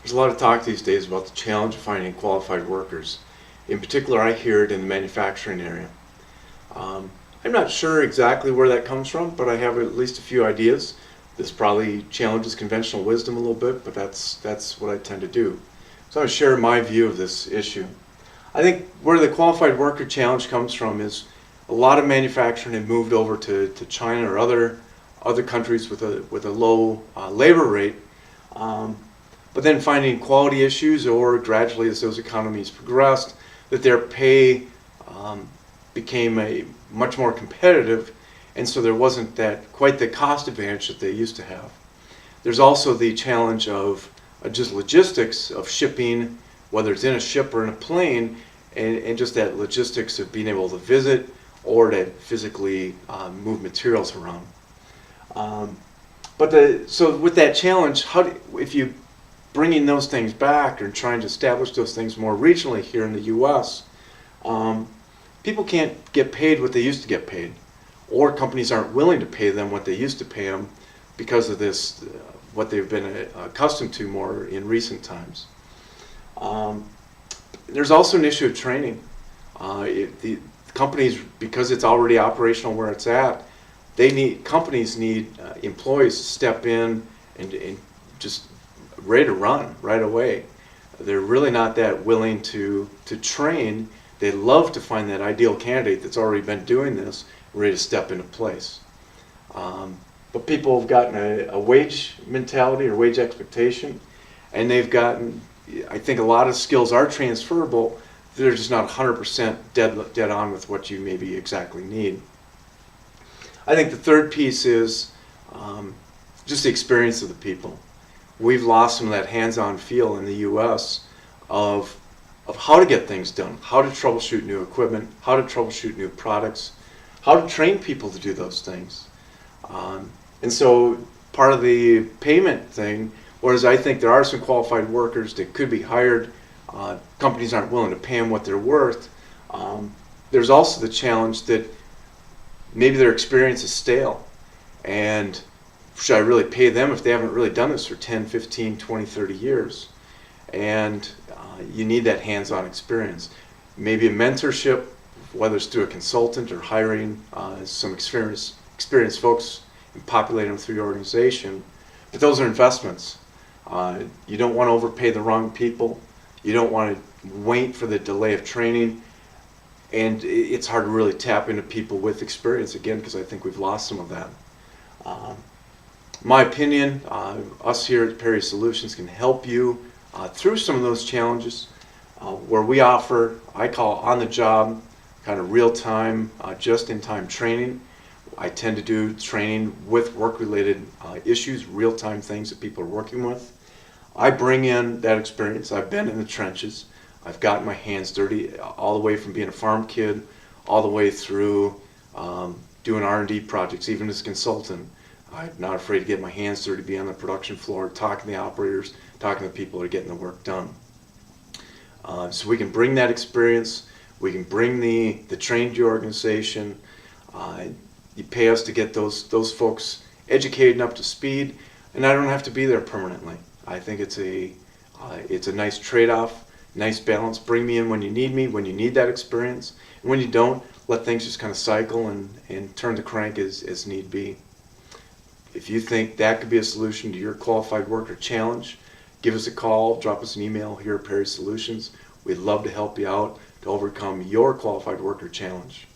There's a lot of talk these days about the challenge of finding qualified workers. In particular, I hear it in the manufacturing area. I'm not sure exactly where that comes from, but I have at least a few ideas. This probably challenges conventional wisdom a little bit, but that's what I tend to do. So I'm going to share my view of this issue. I think where the qualified worker challenge comes from is a lot of manufacturing had moved over to China or other countries with a low labor rate. But then finding quality issues, or gradually as those economies progressed, that their pay became much more competitive, and so there wasn't quite the cost advantage that they used to have. There's also the challenge of just logistics of shipping, whether it's in a ship or in a plane, and just that logistics of being able to visit or to physically move materials around. So with that challenge, if you bringing those things back or trying to establish those things more regionally here in the U.S., people can't get paid what they used to get paid, or companies aren't willing to pay them what they used to pay them because of this, what they've been accustomed to more in recent times. There's also an issue of training. The companies, because it's already operational where it's at, companies need employees to step in and just ready to run right away. They're really not that willing to train. They love to find that ideal candidate that's already been doing this, ready to step into place. But people have gotten a wage mentality or wage expectation, and they've gotten, I think a lot of skills are transferable, they're just not 100% dead on with what you maybe exactly need. I think the third piece is just the experience of the people. We've lost some of that hands-on feel in the U.S. of how to get things done, how to troubleshoot new equipment, how to troubleshoot new products, how to train people to do those things. And so part of the payment thing, whereas I think there are some qualified workers that could be hired, companies aren't willing to pay them what they're worth, there's also the challenge that maybe their experience is stale, and should I really pay them if they haven't really done this for 10, 15, 20, 30 years? And you need that hands-on experience. Maybe a mentorship, whether it's through a consultant or hiring some experienced folks and populating them through your organization. But those are investments. You don't want to overpay the wrong people. You don't want to wait for the delay of training. And it's hard to really tap into people with experience again, because I think we've lost some of that. My opinion, us here at Perry Solutions can help you through some of those challenges, where we offer, I call on-the-job, kind of real-time, just-in-time training. I tend to do training with work-related issues, real-time things that people are working with. I bring in that experience. I've been in the trenches. I've gotten my hands dirty all the way from being a farm kid, all the way through doing R&D projects, even as a consultant. I'm not afraid to get my hands dirty, be on the production floor, talking to the operators, talking to the people that are getting the work done. So we can bring that experience, we can bring the trained to your organization. You pay us to get those folks educated and up to speed, and I don't have to be there permanently. I think it's a nice trade-off, nice balance. Bring me in when you need me, when you need that experience, and when you don't, let things just kind of cycle and turn the crank as need be. If you think that could be a solution to your qualified worker challenge, give us a call, drop us an email here at Perry Solutions. We'd love to help you out to overcome your qualified worker challenge.